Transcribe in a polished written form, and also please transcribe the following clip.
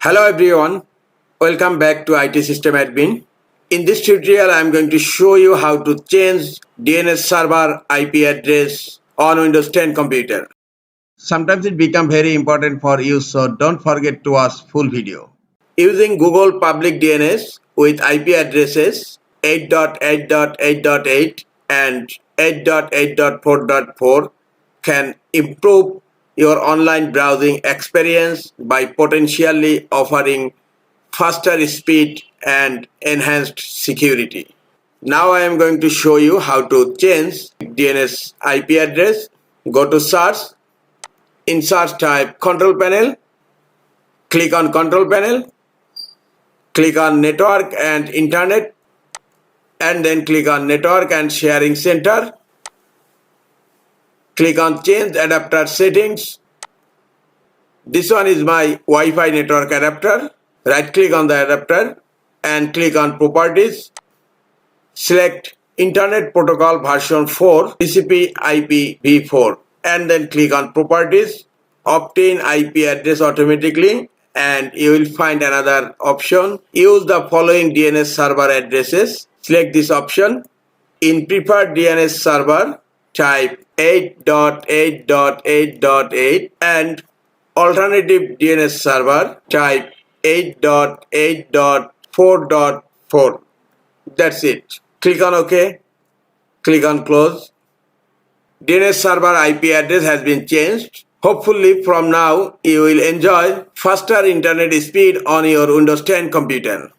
Hello everyone, welcome back to IT System Admin. In this tutorial I am going to show you how to change DNS server IP address on Windows 10 computer. Sometimes it becomes very important for you, so don't forget to watch full video. Using Google public DNS with IP addresses 8.8.8.8 and 8.8.4.4 can improve your online browsing experience by potentially offering faster speed and enhanced security. Now I am going to show you how to change DNS IP address. Go to search. In search type control panel. Click on control panel. Click on network and internet. And then click on network and sharing center. Click on change adapter settings. This one is my Wi-Fi network adapter. Right click on the adapter and click on properties. Select internet protocol version 4 TCP IP v4 and then click on properties. Obtain IP address automatically and you will find another option. Use the following DNS server addresses. Select this option. In preferred DNS server, type 8.8.8.8 and alternative DNS server, type 8.8.4.4. That's it. Click on OK. Click on close. DNS server IP address has been changed. Hopefully from now you will enjoy faster internet speed on your Windows 10 computer.